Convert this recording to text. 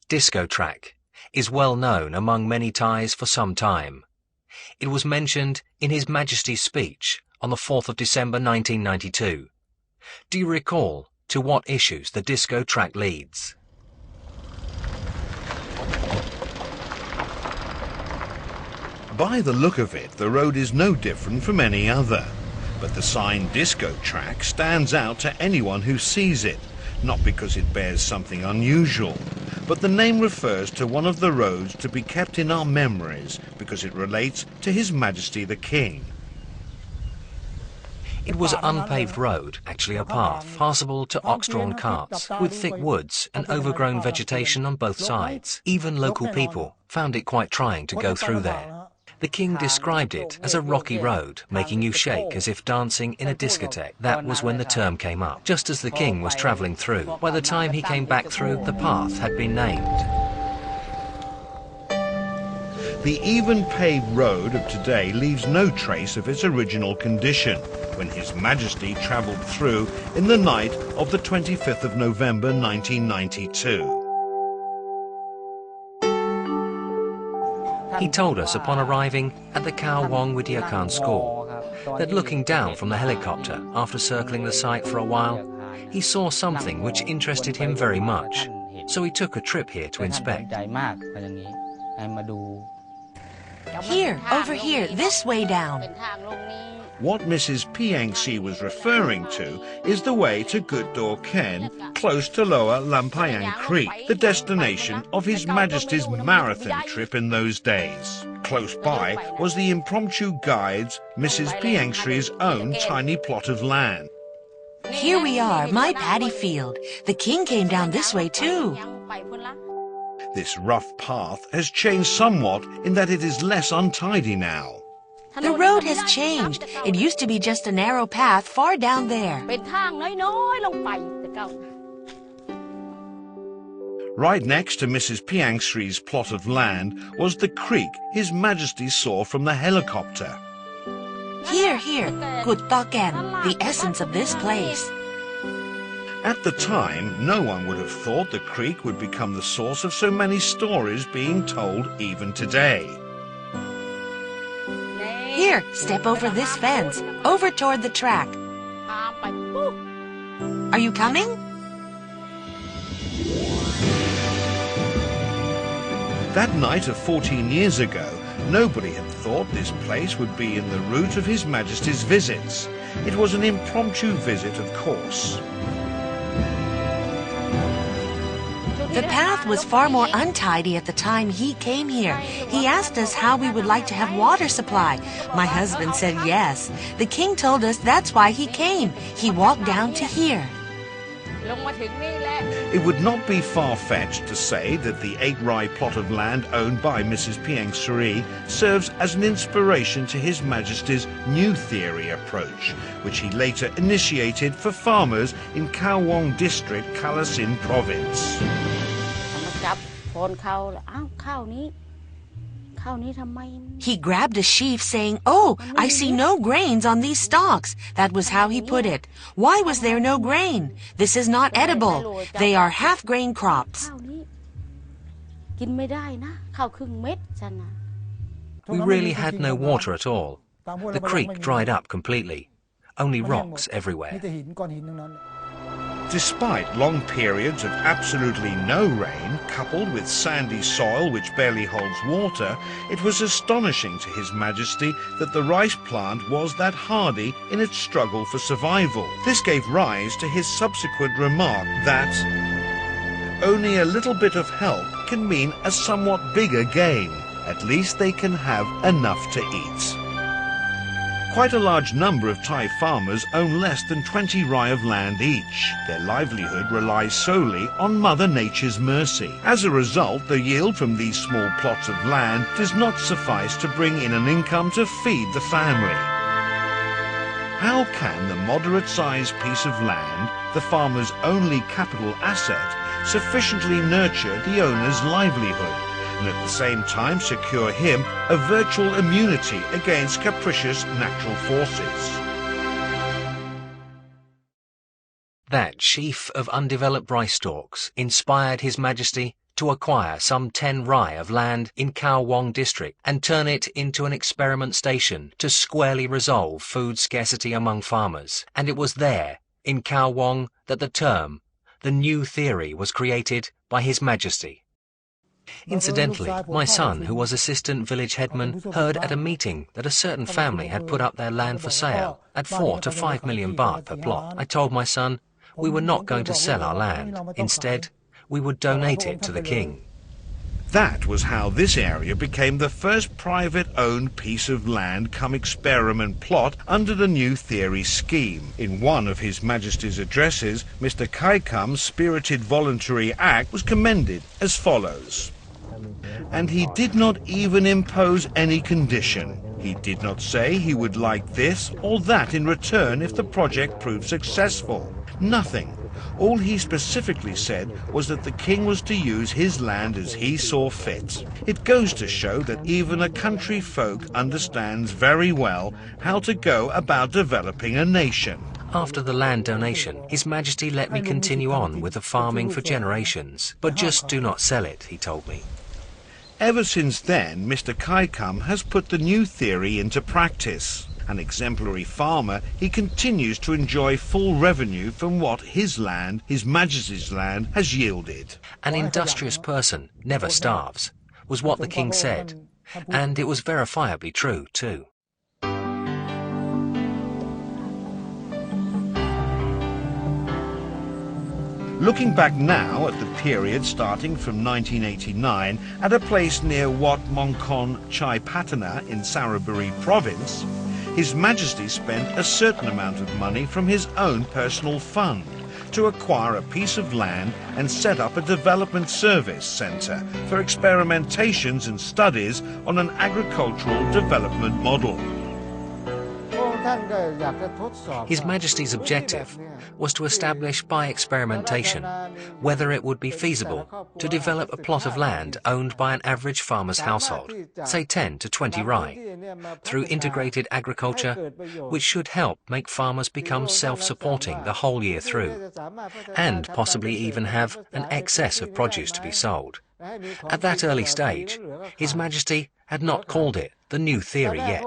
disco track, is well known among many Thais for some time. It was mentioned in His Majesty's speech on the 4th of December 1992. Do you recall to what issues the disco track leads? By the look of it, the road is no different from any other. But the sign Disco Track stands out to anyone who sees it, not because it bears something unusual, but the name refers to one of the roads to be kept in our memories because it relates to His Majesty the King. It was an unpaved road, actually a path, passable to ox-drawn carts, with thick woods and overgrown vegetation on both sides. Even local people found it quite trying to go through there. The king described it as a rocky road, making you shake as if dancing in a discotheque. That was when the term came up, just as the king was travelling through. By the time he came back through, the path had been named. The even paved road of today leaves no trace of its original condition when His Majesty travelled through in the night of the 25th of November 1992. He told us upon arriving at the Khao Wong Widyakhan School that looking down from the helicopter after circling the site for a while, he saw something which interested him very much, so he took a trip here to inspect. Here, over here, this way down. What Mrs. Piangsi was referring to is the way to Gutdor Ken, close to Lower Lampayang Creek, the destination of His Majesty's marathon trip in those days. Close by was the impromptu guide's, Mrs. Piangsi's own tiny plot of land. Here we are, my paddy field. The king came down this way too. This rough path has changed somewhat in that it is less untidy now. The road has changed. It used to be just a narrow path far down there. Right next to Mrs. Piangsi's plot of land was the creek His Majesty saw from the helicopter. Here, Gutdor Ken, the essence of this place. At the time, no one would have thought the creek would become the source of so many stories being told even today. Here, step over this fence, over toward the track. Are you coming? That night of 14 years ago, nobody had thought this place would be in the route of His Majesty's visits. It was an impromptu visit, of course. The path was far more untidy at the time he came here. He asked us how we would like to have water supply. My husband said yes. The king told us that's why he came. He walked down to here. It would not be far-fetched to say that the 8-rai plot of land owned by Mrs. Piangsi serves as an inspiration to His Majesty's new theory approach, which he later initiated for farmers in Khao Wong District, Kalasin Province. He grabbed a sheaf saying, "Oh, I see no grains on these stalks." That was how he put it. Why was there no grain? This is not edible. They are half-grain crops. We really had no water at all. The creek dried up completely. Only rocks everywhere. Despite long periods of absolutely no rain, coupled with sandy soil which barely holds water, it was astonishing to His Majesty that the rice plant was that hardy in its struggle for survival. This gave rise to his subsequent remark that only a little bit of help can mean a somewhat bigger gain. At least they can have enough to eat. Quite a large number of Thai farmers own less than 20 rai of land each. Their livelihood relies solely on Mother Nature's mercy. As a result, the yield from these small plots of land does not suffice to bring in an income to feed the family. How can the moderate-sized piece of land, the farmer's only capital asset, sufficiently nurture the owner's livelihood, and at the same time secure him a virtual immunity against capricious natural forces? That sheaf of undeveloped rice stalks inspired His Majesty to acquire some 10 rai of land in Khao Wang district and turn it into an experiment station to squarely resolve food scarcity among farmers. And it was there, in Khao Wang, that the term, the new theory, was created by His Majesty. Incidentally, my son, who was assistant village headman, heard at a meeting that a certain family had put up their land for sale at 4 to 5 million baht per plot. I told my son we were not going to sell our land. Instead, we would donate it to the king. That was how this area became the first private-owned piece of land come experiment plot under the new theory scheme. In one of His Majesty's addresses, Mr. Kaikam's spirited voluntary act was commended as follows. And he did not even impose any condition. He did not say he would like this or that in return if the project proved successful. Nothing. All he specifically said was that the king was to use his land as he saw fit. It goes to show that even a country folk understands very well how to go about developing a nation. After the land donation, His Majesty let me continue on with the farming for generations. But just do not sell it, he told me. Ever since then, Mr. Kaikam has put the new theory into practice. An exemplary farmer, he continues to enjoy full revenue from what his land, His Majesty's land, has yielded. An industrious person never starves, was what the king said. And it was verifiably true, too. Looking back now at the period starting from 1989 at a place near Wat Mongkon Chai Patana in Saraburi province, His Majesty spent a certain amount of money from his own personal fund to acquire a piece of land and set up a development service centre for experimentations and studies on an agricultural development model. His Majesty's objective was to establish by experimentation whether it would be feasible to develop a plot of land owned by an average farmer's household, say 10 to 20 rai, through integrated agriculture, which should help make farmers become self-supporting the whole year through, and possibly even have an excess of produce to be sold. At that early stage, His Majesty had not called it the new theory yet.